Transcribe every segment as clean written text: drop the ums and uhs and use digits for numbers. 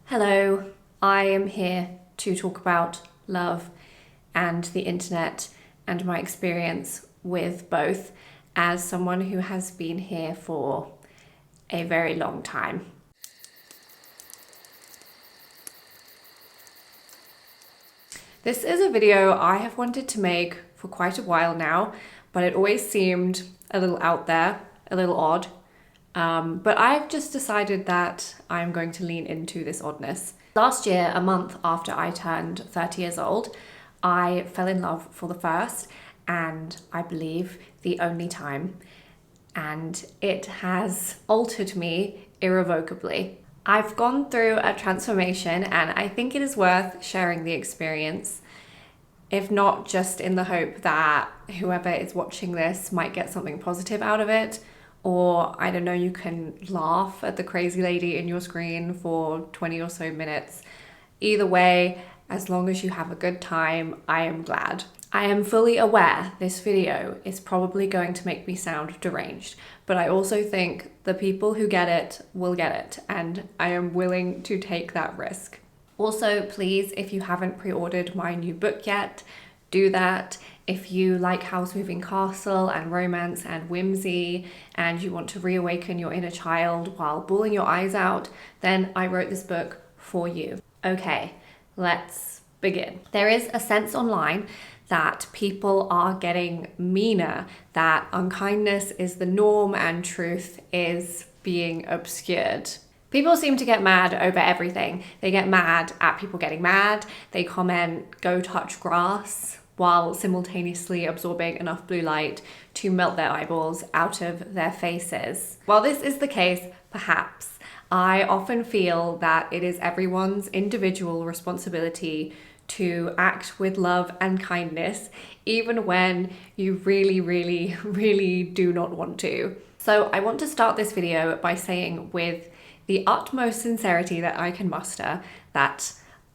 Hello, I am here to talk about love and the internet and my experience with both as someone who has been here for a very long time. This is a video I have wanted to make for quite a while now, but it always seemed a little out there, a little odd. But I've just decided that I'm going to lean into this oddness. Last year, a month after I turned 30 years old, I fell in love for the first and I believe the only time. And it has altered me irrevocably. I've gone through a transformation and I think it is worth sharing the experience, if not just in the hope that whoever is watching this might get something positive out of it, or I don't know, you can laugh at the crazy lady in your screen for 20 or so minutes. Either way, as long as you have a good time, I am glad. I am fully aware this video is probably going to make me sound deranged, but I also think the people who get it will get it, and I am willing to take that risk. Also, please, if you haven't pre-ordered my new book yet, do that. If you like house moving castle and romance and whimsy and you want to reawaken your inner child while bawling your eyes out, then I wrote this book for you. Okay, let's begin. There is a sense online that people are getting meaner, that unkindness is the norm and truth is being obscured. People seem to get mad over everything. They get mad at people getting mad. They comment, "Go touch grass," while simultaneously absorbing enough blue light to melt their eyeballs out of their faces. While this is the case, perhaps, I often feel that it is everyone's individual responsibility to act with love and kindness, even when you really do not want to. So I want to start this video by saying with the utmost sincerity that I can muster that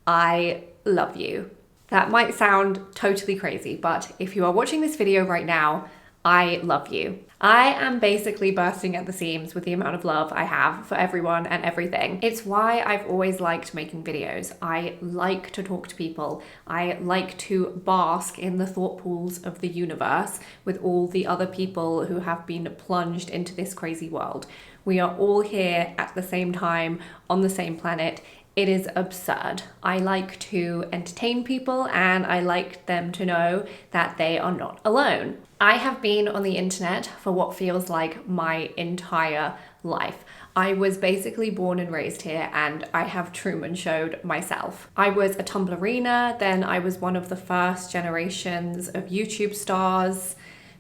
I love you. That might sound totally crazy, but if you are watching this video right now, I love you. I am basically bursting at the seams with the amount of love I have for everyone and everything. It's why I've always liked making videos. I like to talk to people. I like to bask in the thought pools of the universe with all the other people who have been plunged into this crazy world. We are all here at the same time on the same planet. It is absurd. I like to entertain people and I like them to know that they are not alone. I have been on the internet for what feels like my entire life. I was basically born and raised here and I have Truman showed myself. I was a Tumblrina, then I was one of the first generations of YouTube stars.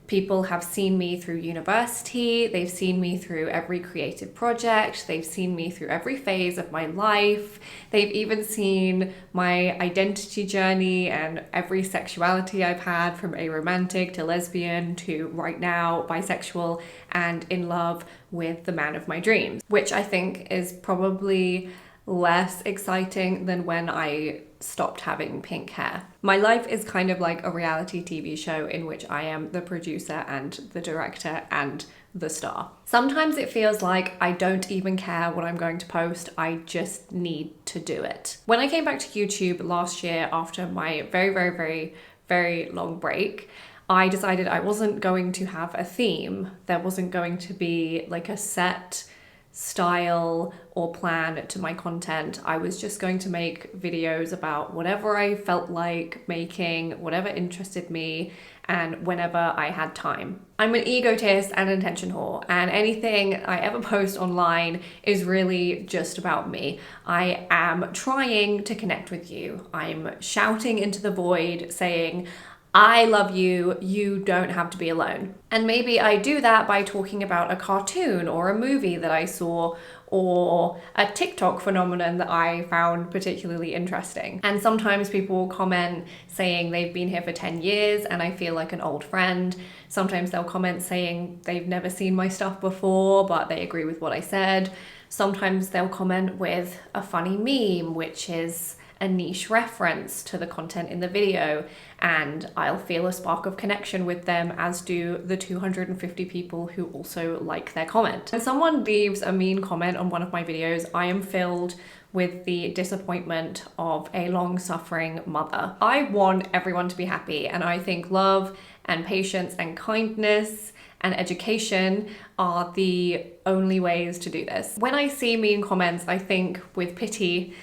People have seen me through university, they've seen me through every creative project, they've seen me through every phase of my life, they've even seen my identity journey and every sexuality I've had, from aromantic to lesbian to right now bisexual and in love with the man of my dreams, which I think is probably less exciting than when I stopped having pink hair. My life is kind of like a reality TV show in which I am the producer and the director and the star. Sometimes it feels like I don't even care what I'm going to post, I just need to do it. When I came back to YouTube last year after my very long break, I decided I wasn't going to have a theme. There wasn't going to be like a set style or plan to my content. I was just going to make videos about whatever I felt like making, whatever interested me, and whenever I had time. I'm an egotist and an attention whore, and anything I ever post online is really just about me. I am trying to connect with you. I'm shouting into the void saying, I love you, you don't have to be alone. And maybe I do that by talking about a cartoon or a movie that I saw or a TikTok phenomenon that I found particularly interesting. And sometimes people will comment saying they've been here for 10 years and I feel like an old friend. Sometimes they'll comment saying they've never seen my stuff before, but they agree with what I said. Sometimes they'll comment with a funny meme, which is a niche reference to the content in the video, and I'll feel a spark of connection with them, as do the 250 people who also like their comment. When someone leaves a mean comment on one of my videos, I am filled with the disappointment of a long-suffering mother. I want everyone to be happy, and I think love and patience and kindness and education are the only ways to do this. When I see mean comments, I think with pity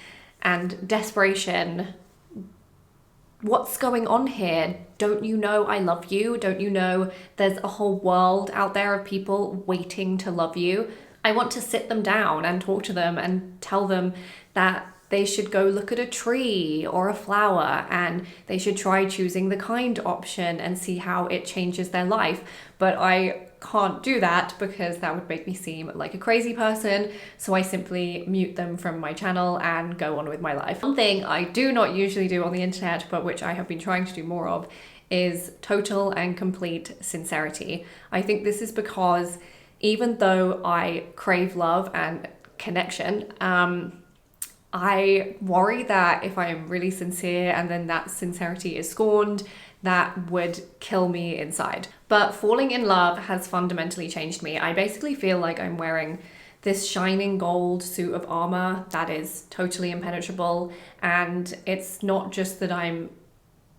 and desperation, what's going on here? Don't you know I love you? Don't you know there's a whole world out there of people waiting to love you? I want to sit them down and talk to them and tell them that they should go look at a tree or a flower, and they should try choosing the kind option and see how it changes their life. But I can't do that because that would make me seem like a crazy person, so I simply mute them from my channel and go on with my life. One thing I do not usually do on the internet, but which I have been trying to do more of, is total and complete sincerity. I think this is because even though I crave love and connection, I worry that if I am really sincere and then that sincerity is scorned, that would kill me inside. But falling in love has fundamentally changed me. I basically feel like I'm wearing this shining gold suit of armor that is totally impenetrable, and it's not just that I'm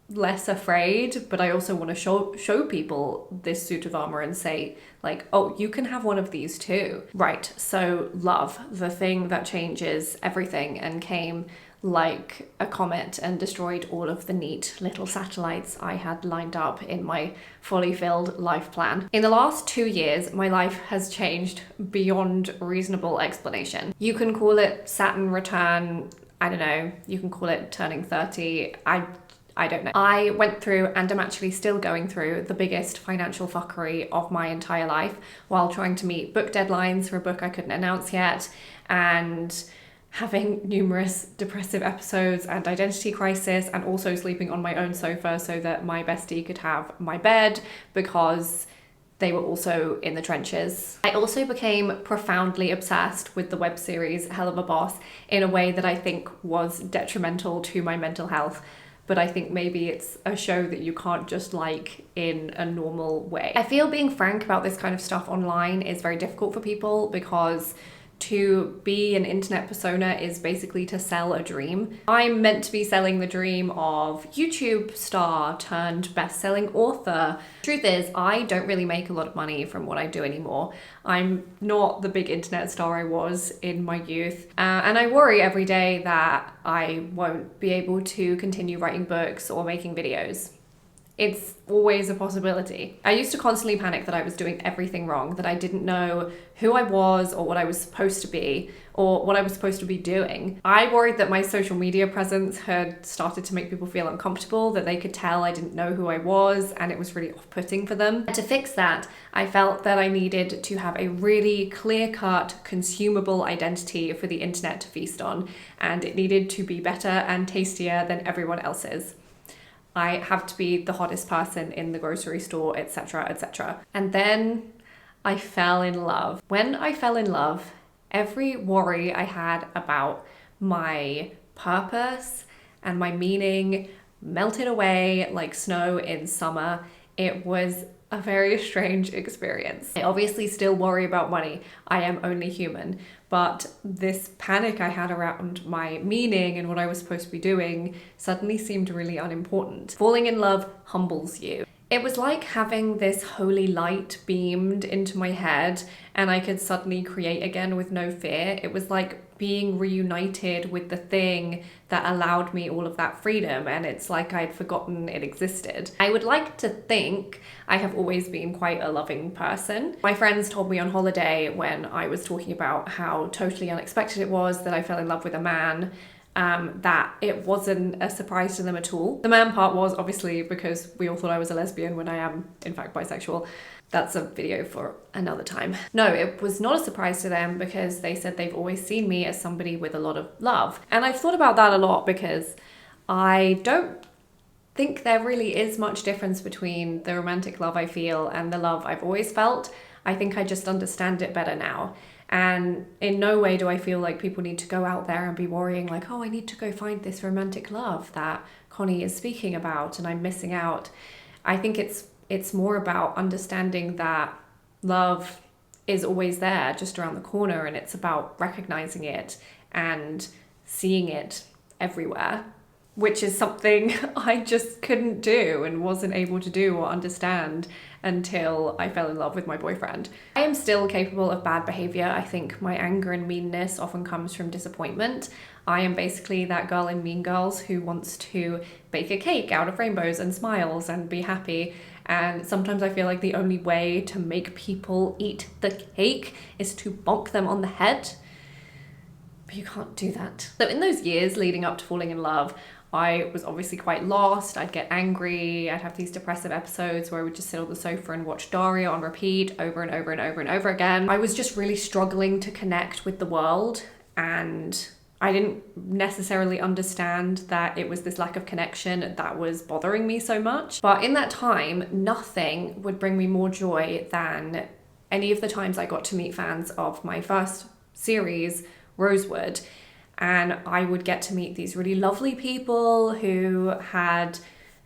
less afraid, but I also want to show people this suit of armor and say, like, oh, you can have one of these too. Right, so love, the thing that changes everything and came like a comet and destroyed all of the neat little satellites I had lined up in my fully filled life plan. In the last 2 years, my life has changed beyond reasonable explanation. You can call it Saturn return, I don't know, you can call it turning 30, I don't know. I went through, and I'm actually still going through, the biggest financial fuckery of my entire life while trying to meet book deadlines for a book I couldn't announce yet, and having numerous depressive episodes and identity crisis, and also sleeping on my own sofa so that my bestie could have my bed because they were also in the trenches. I also became profoundly obsessed with the web series Hell of a Boss in a way that I think was detrimental to my mental health. But I think maybe it's a show that you can't just like in a normal way. I feel being frank about this kind of stuff online is very difficult for people because to be an internet persona is basically to sell a dream. I'm meant to be selling the dream of YouTube star turned best-selling author. Truth is, I don't really make a lot of money from what I do anymore. I'm not the big internet star I was in my youth. And I worry every day that I won't be able to continue writing books or making videos. It's always a possibility. I used to constantly panic that I was doing everything wrong, that I didn't know who I was or what I was supposed to be or what I was supposed to be doing. I worried that my social media presence had started to make people feel uncomfortable, that they could tell I didn't know who I was and it was really off-putting for them. And to fix that, I felt that I needed to have a really clear-cut, consumable identity for the internet to feast on, and it needed to be better and tastier than everyone else's. I have to be the hottest person in the grocery store, etc., etc. And then I fell in love. When I fell in love, every worry I had about my purpose and my meaning melted away like snow in summer. It was a very strange experience. I obviously still worry about money. I am only human. But this panic I had around my meaning and what I was supposed to be doing suddenly seemed really unimportant. Falling in love humbles you. It was like having this holy light beamed into my head and I could suddenly create again with no fear. It was like being reunited with the thing that allowed me all of that freedom, and it's like I'd forgotten it existed. I would like to think I have always been quite a loving person. My friends told me on holiday when I was talking about how totally unexpected it was that I fell in love with a man, that it wasn't a surprise to them at all. The man part was obviously because we all thought I was a lesbian when I am in fact bisexual. That's a video for another time. No, it was not a surprise to them because they said they've always seen me as somebody with a lot of love. And I've thought about that a lot because I don't think there really is much difference between the romantic love I feel and the love I've always felt. I think I just understand it better now. And in no way do I feel like people need to go out there and be worrying like, oh, I need to go find this romantic love that Connie is speaking about and I'm missing out. I think it's more about understanding that love is always there, just around the corner, and it's about recognizing it and seeing it everywhere, which is something I just couldn't do and wasn't able to do or understand until I fell in love with my boyfriend. I am still capable of bad behavior. I think my anger and meanness often comes from disappointment. I am basically that girl in Mean Girls who wants to bake a cake out of rainbows and smiles and be happy. And sometimes I feel like the only way to make people eat the cake is to bonk them on the head. But you can't do that. So in those years leading up to falling in love, I was obviously quite lost. I'd get angry. I'd have these depressive episodes where I would just sit on the sofa and watch Daria on repeat over and over and over and over again. I was just really struggling to connect with the world, and I didn't necessarily understand that it was this lack of connection that was bothering me so much. But in that time, nothing would bring me more joy than any of the times I got to meet fans of my first series, Rosewood. And I would get to meet these really lovely people who had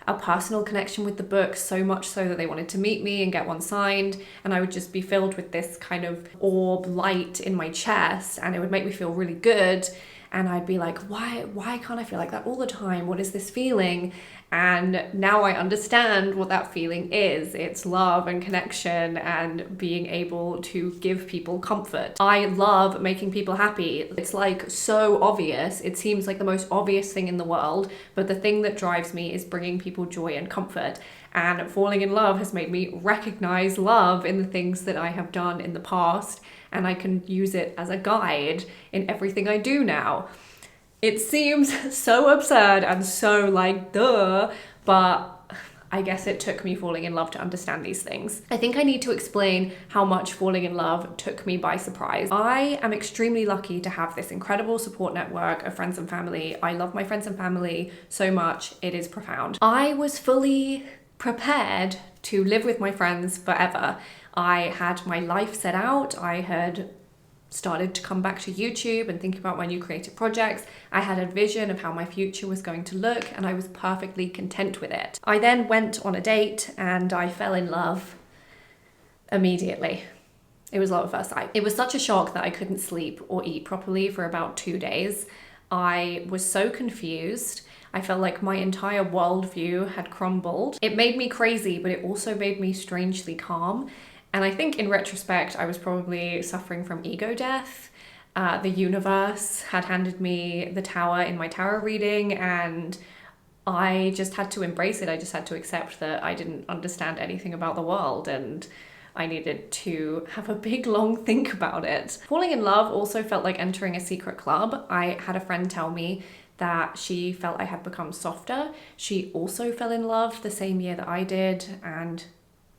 a personal connection with the book, so much so that they wanted to meet me and get one signed. And I would just be filled with this kind of orb light in my chest, and it would make me feel really good. And I'd be like, why can't I feel like that all the time? What is this feeling? And now I understand what that feeling is. It's love and connection and being able to give people comfort. I love making people happy. It's like so obvious. It seems like the most obvious thing in the world, but the thing that drives me is bringing people joy and comfort. And falling in love has made me recognize love in the things that I have done in the past, and I can use it as a guide in everything I do now. It seems so absurd and so like, duh, but I guess it took me falling in love to understand these things. I think I need to explain how much falling in love took me by surprise. I am extremely lucky to have this incredible support network of friends and family. I love my friends and family so much, it is profound. I was fully prepared to live with my friends forever. I had my life set out. I had started to come back to YouTube and think about my new creative projects. I had a vision of how my future was going to look, and I was perfectly content with it. I then went on a date and I fell in love immediately. It was love at first sight. It was such a shock that I couldn't sleep or eat properly for about 2 days. I was so confused. I felt like my entire worldview had crumbled. It made me crazy, but it also made me strangely calm. And I think in retrospect, I was probably suffering from ego death. The universe had handed me the tower in my tarot reading, and I just had to embrace it. I just had to accept that I didn't understand anything about the world, and I needed to have a big, long think about it. Falling in love also felt like entering a secret club. I had a friend tell me that she felt I had become softer. She also fell in love the same year that I did and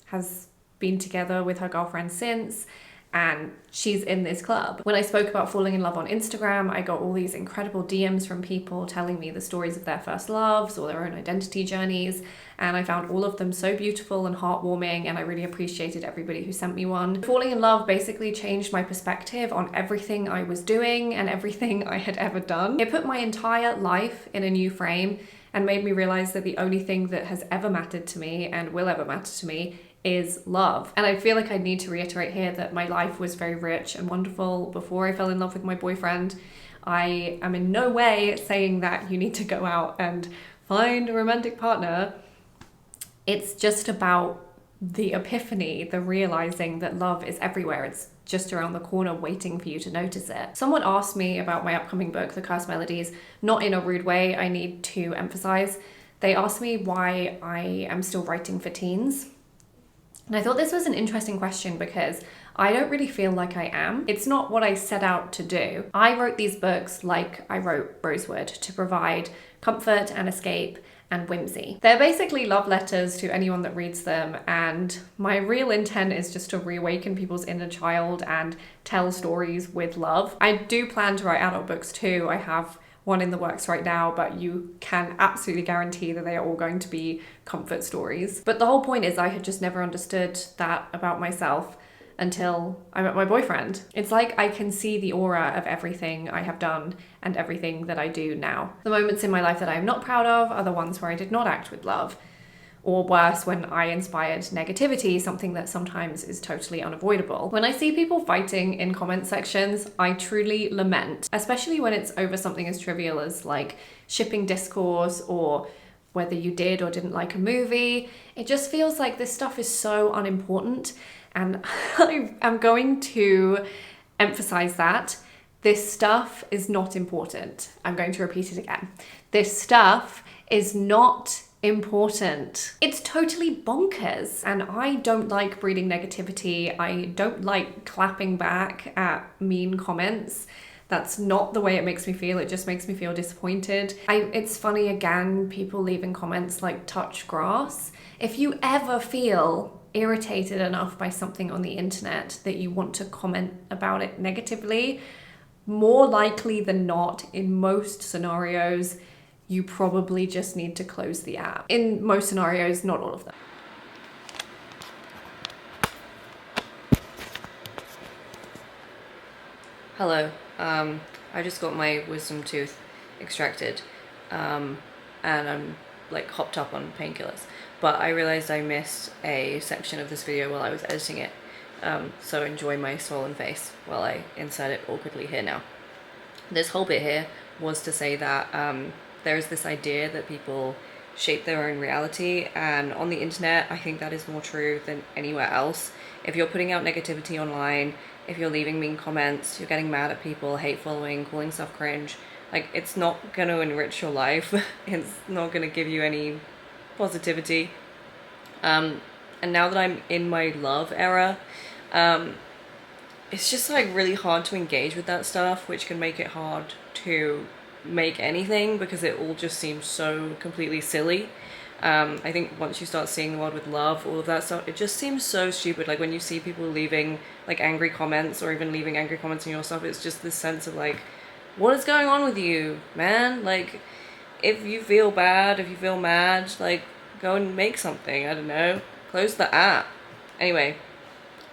has been together with her girlfriend since, and she's in this club. When I spoke about falling in love on Instagram, I got all these incredible DMs from people telling me the stories of their first loves or their own identity journeys, and I found all of them so beautiful and heartwarming, and I really appreciated everybody who sent me one. Falling in love basically changed my perspective on everything I was doing and everything I had ever done. It put my entire life in a new frame and made me realize that the only thing that has ever mattered to me and will ever matter to me is love. And I feel like I need to reiterate here that my life was very rich and wonderful before I fell in love with my boyfriend. I am in no way saying that you need to go out and find a romantic partner. It's just about the epiphany, the realizing that love is everywhere. It's just around the corner waiting for you to notice it. Someone asked me about my upcoming book, The Cursed Melodies, not in a rude way, I need to emphasize. They asked me why I am still writing for teens. And I thought this was an interesting question because I don't really feel like I am. It's not what I set out to do. I wrote these books like I wrote Rosewood to provide comfort and escape and whimsy. They're basically love letters to anyone that reads them, and my real intent is just to reawaken people's inner child and tell stories with love. I do plan to write adult books too. I have one in the works right now, but you can absolutely guarantee that they are all going to be comfort stories. But the whole point is I had just never understood that about myself until I met my boyfriend. It's like I can see the aura of everything I have done and everything that I do now. The moments in my life that I am not proud of are the ones where I did not act with love, or worse, when I inspired negativity, something that sometimes is totally unavoidable. When I see people fighting in comment sections, I truly lament, especially when it's over something as trivial as like shipping discourse or whether you did or didn't like a movie. It just feels like this stuff is so unimportant, and I'm going to emphasize that. This stuff is not important. I'm going to repeat it again. This stuff is not important. It's totally bonkers, and I don't like breeding negativity. I don't like clapping back at mean comments. That's not the way it makes me feel. It just makes me feel disappointed. It's funny, again, people leaving comments like touch grass. If you ever feel irritated enough by something on the internet that you want to comment about it negatively, more likely than not, in most scenarios, you probably just need to close the app. In most scenarios, not all of them. Hello, I just got my wisdom tooth extracted, and I'm like hopped up on painkillers, but I realized I missed a section of this video while I was editing it, so enjoy my swollen face while I insert it awkwardly here now. This whole bit here was to say that there's this idea that people shape their own reality, and on the internet I think that is more true than anywhere else. If you're putting out negativity online, if you're leaving mean comments, you're getting mad at people, hate following, calling stuff cringe, like, it's not gonna enrich your life. It's not gonna give you any positivity. And now that I'm in my love era, it's just like really hard to engage with that stuff, which can make it hard to make anything because it all just seems so completely silly. I think once you start seeing the world with love, all of that stuff, it just seems so stupid. Like when you see people leaving like angry comments or even leaving angry comments in your stuff, it's just this sense of like, what is going on with you, man? Like, if you feel bad, if you feel mad, like, go and make something. I don't know, close the app. Anyway,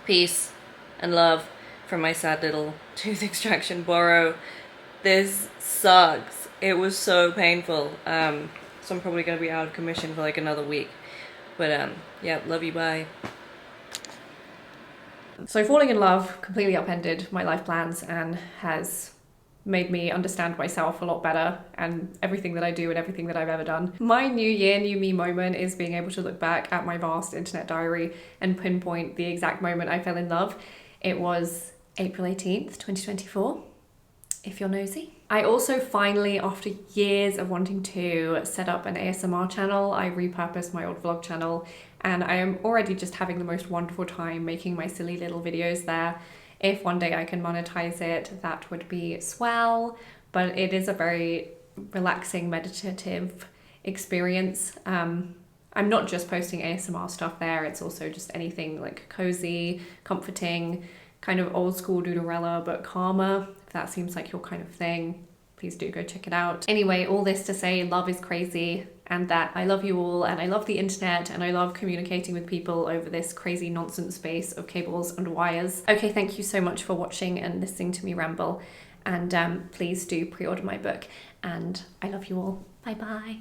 peace and love from my sad little tooth extraction borrow. This sucks. It was so painful. So I'm probably going to be out of commission for like another week. But yeah, love you, bye. So falling in love completely upended my life plans and has made me understand myself a lot better and everything that I do and everything that I've ever done. My new year, new me moment is being able to look back at my vast internet diary and pinpoint the exact moment I fell in love. It was April 18th, 2024. If you're nosy. I also finally, after years of wanting to set up an ASMR channel, I repurposed my old vlog channel, and I am already just having the most wonderful time making my silly little videos there. If one day I can monetize it, that would be swell, but it is a very relaxing, meditative experience. I'm not just posting ASMR stuff there, it's also just anything like cozy, comforting, kind of old school Doodlerella, but calmer. If that seems like your kind of thing, please do go check it out. Anyway, all this to say, love is crazy, and that I love you all, and I love the internet, and I love communicating with people over this crazy nonsense space of cables and wires. Okay, thank you so much for watching and listening to me ramble, and please do pre-order my book, and I love you all. Bye bye.